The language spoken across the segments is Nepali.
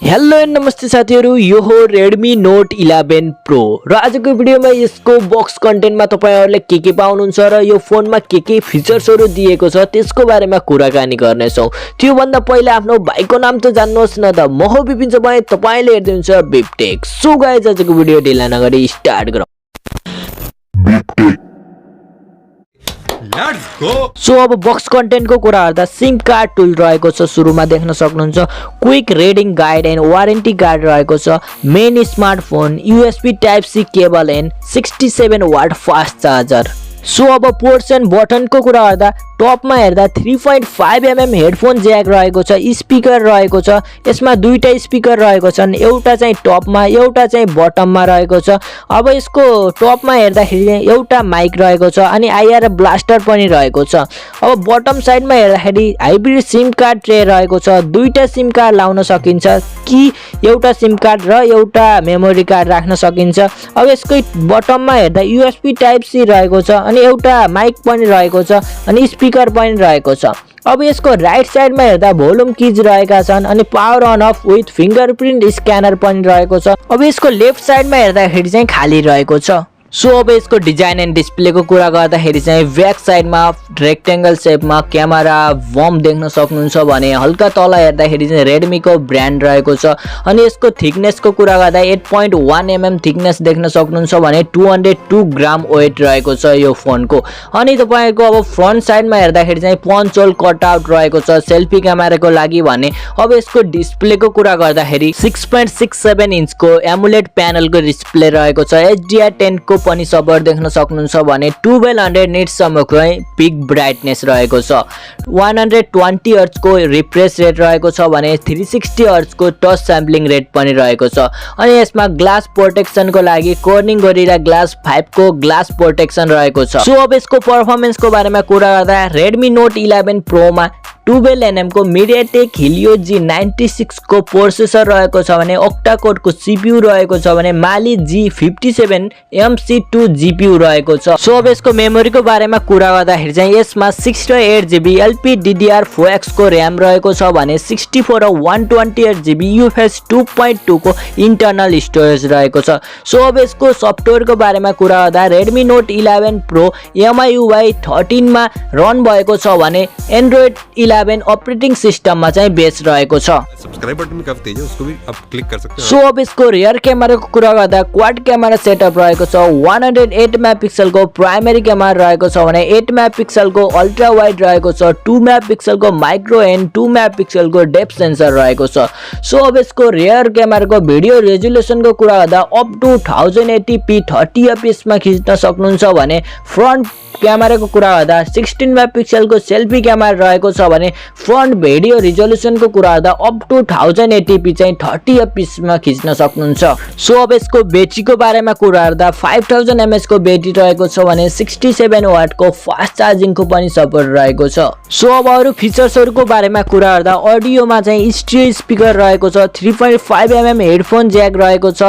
हेलो एन्ड नमस्ते साथीहरु, यो हो Redmi Note 11 Pro र आजको भिडियोमा यसको बक्स कन्टेन्टमा तपाईहरुले के पाउनुहुन्छ र यो फोनमा के फिचर्सहरु दिएको छ त्यसको बारेमा कुराकानी गर्ने छौं। त्यो भन्दा पहिला आफ्नो भाइको नाम त जान्नुहोस् न त। म हो बिपिन तपाईं, तपाईले हेर्दै हुनुहुन्छ बिपटेक। सो गाइस, आजको भिडियो ढिला नगरी स्टार्ट गरौँ। Let's go. सो अब बक्स कन्टेन्ट को कुरा गर्दा सिम कार्ड टुल रहेको छ, सुरुमा देख्न सक्नुहुन्छ। Quick reading guide and warranty card रहेको छ। Main smartphone, USB type C cable and 67 watt fast charger. So अब पोर्ट्स एन्ड बटन को कुरा गर्दा टपमा हेर्दा 3.5mm हेडफोन ज्याक रहेको छ, स्पिकर रहेको छ। यसमा दुईटा स्पिकर रहेको छन्, एउटा चाहिँ टपमा एउटा चाहिँ बटममा रहेको छ। अब यसको टपमा हेर्दाखेरि एउटा माइक रहेको छ अनि आइआर ब्लास्टर पनि रहेको छ। अब बटम साइडमा हेर्दाखेरि हाइब्रिड सिम कार्ड ट्रे रहेको छ। दुईटा सिम कार्ड लाउन सकिन्छ कि एउटा सिम कार्ड र एउटा मेमोरी कार्ड राख्न सकिन्छ। अब यसको बटममा हेर्दा USB टाइप सी रहेको छ अनि एउटा माइक पनि रहेको छ अनि स्पिकर पनि रहेको छ। अब यसको राइट साइडमा हेर्दा भोल्युम किज रहेका छन् अनि power on off with fingerprint scanner पनि रहेको छ। अब यसको लेफ्ट साइडमा हेर्दाखेरि चाहिँ खाली रहेको छ। सो अब यसको डिजाइन एन्ड डिस्प्ले को कुरा गर्दाखेरि चाहिँ ब्याक साइडमा रेक्टेंगल शेपमा क्यामेरा बम देख्न सक्नुहुन्छ भने हल्का तल हेर्दाखेरि चाहिँ रेडमी को ब्रान्ड रहेको छ। अनि यसको थिकनेस को कुरा गर्दा 8.1mm थिकनेस देख्न सक्नुहुन्छ भने 202 ग्राम वेट रहेको छ यो फोनको। अनि तपाईको अब फ्रन्ट साइडमा हेर्दाखेरि चाहिँ पंच होल कट आउट रहेको छ सेल्फी क्यामेराको लागि भने। अब यसको डिस्प्ले को कुरा गर्दाखेरि 6.67 इन्चको एमुलेट प्यानलको डिस्प्ले रहेको छ। HDR10 को पनि सपोर्ट देख्न सक्नुहुन्छ भने 1200 निट्स सम्मको पिक ब्राइटनेस रहेको छ। 120 हर्ट्ज को रिफ्रेश रेट रहेको छ भने 360 हर्ट्ज को टच स्याम्पलिङ रेट पनि रहेको छ। अनि यसमा ग्लास प्रोटेक्सन को लागि कोर्निङ गोरिल्ला ग्लास 5 को ग्लास प्रोटेक्सन रहेको छ। सो अब यसको परफर्मेन्स को बारेमा कुरा गर्दा Redmi Note 11 Pro मा 12nm को MediaTek Helio G96 को प्रोसेसर रहेको छ भने octa core को CPU रहेको छ भने Mali G57 MC2 GPU रहेको छ। सो अब यसको मेमोरी को बारेमा कुरा गर्दाखेरि चाहिँ यसमा 6 र 8GB LPDDR4X को RAM रहेको छ भने 64 र 128GB UFS 2.2 को इन्टरनल स्टोरेज रहेको छ। सो अब यसको सफ्टवेयर को बारेमा कुरा गर्दा Redmi Note 11 Pro MIUI 13 मा रन भएको छ भने Android 11 ऑपरेटिंग सिस्टम में चाहिँ बेस रहेको छ। सब्सक्राइब बटन में काफी तेज है, उसको भी आप क्लिक कर सकते हैं। सो अब इसको रियर कैमरा को कुरा गर्दा क्वाड कैमरा सेटअप रहेको छ। 108 मेगापिक्सल को प्राइमरी कैमरा रहेको छ भने 8 मेगापिक्सल को अल्ट्रा वाइड रहेको छ। 2 मेगापिक्सल को माइक्रो एन्ड 2 मेगापिक्सल को डेप्थ सेन्सर रहेको छ। सो अब इसको रियर कैमरा को भिडियो रेजोल्युसन को कुरा गर्दा अप टु 1080p 30 fps मा खिच्न सक्नुहुन्छ भने फ्रन्ट क्यामेरा को कुरा गर्दा 16 मेगापिक्सल को सेल्फी क्यामेरा रहेको छ भने फ्रन्ट भिडियो रिजोल्युसन को कुरा गर्दा अप टु 1080p चाहिँ 30 fps मा खिच्न सक्नुहुन्छ। सो अब यसको ब्याट्री को बारेमा कुरा गर्दा 5000 mAh को ब्याट्री रहेको छ भने 67 वाट को फास्ट चार्जिङ को पनि सपोर्ट रहेको छ। सो अब अरु फिचर्सहरु को बारेमा कुरा गर्दा अडियोमा चाहिँ स्टिरियो स्पिकर रहेको छ, 3.5mm हेडफोन ज्याक रहेको छ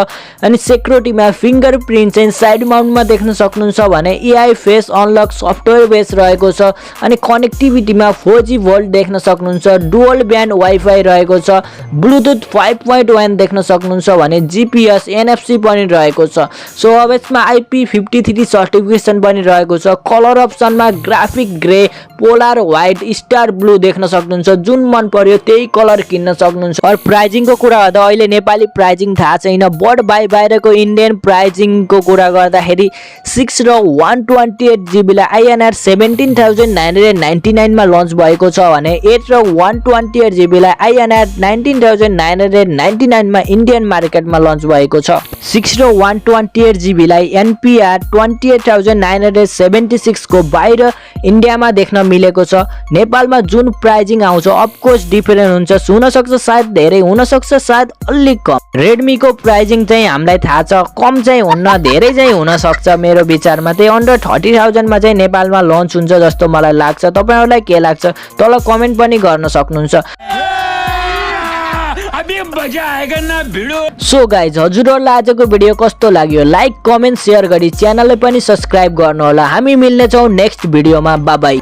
अनि सेक्युरिटीमा फिंगरप्रिन्ट चाहिँ साइड माउन्टमा देख्न सक्नुहुन्छ भने AI face unlock software base रहेको छ। अनि कनेक्टिभिटीमा 4G भोल्ट देख्न सक्नुहुन्छ, डुअल ब्यान्ड वाइफाई रहेको छ, ब्लुटुथ 5.1 देख्न सक्नुहुन्छ भने GPS NFC पनि रहेको छ। सो अब यसमा IP53 सर्टिफिकेसन पनि रहेको छ। कलर अप्सनमा graphic grey, polar white, star blue देख्न सक्नुहुन्छ। जुन मन पर्यो त्यही कलर किन्न सक्नुहुन्छ। और प्राइजिङ को कुरा गर्दा अहिले नेपाली प्राइजिङ थाहा छैन, बट बाहिरको इन्डियन प्राइजिङ को कुरा गर्दाखेरि 6 र 128GB लाई INR 17,999 मा लन्च भएको छ भने 8 र 128GB लाई INR 19,999 मा इन्डियन मार्केटमा लन्च भएको छ। 6 र 128GB लाई NPR 28,976 को बाहिर इन्डियामा देख्न मिलेको छ। नेपालमा जुन प्राइजिङ आउँछ अफ कोर्स डिफरेन्ट हुन्छ, हुन सक्छ सायद धेरै, हुन सक्छ सायद अलि कम। रेडमी को प्राइजिङ चाहिँ हामीलाई थाहा छ, कम चाहिँ हुन्न, धेरै चाहिँ हुन सक्छ। मेरो विचारमा चाहिँ अन्डर 30,000 मा चाहिँ नेपालमा लन्च हुन्छ जस्तो मलाई लाग्छ। तपाईहरुलाई के लाग्छ तल कमेन्ट पनि गर्न सक्नुहुन्छ। अभी मजा आएगा ना भिडियो। सो गाइज, हजुरहरुलाई आजको भिडियो कस्तो लाग्यो लाइक कमेन्ट शेयर गरी च्यानललाई पनि सब्स्क्राइब गर्नु होला। हामी मिल्ने छौं नेक्स्ट भिडियोमा। Bye bye.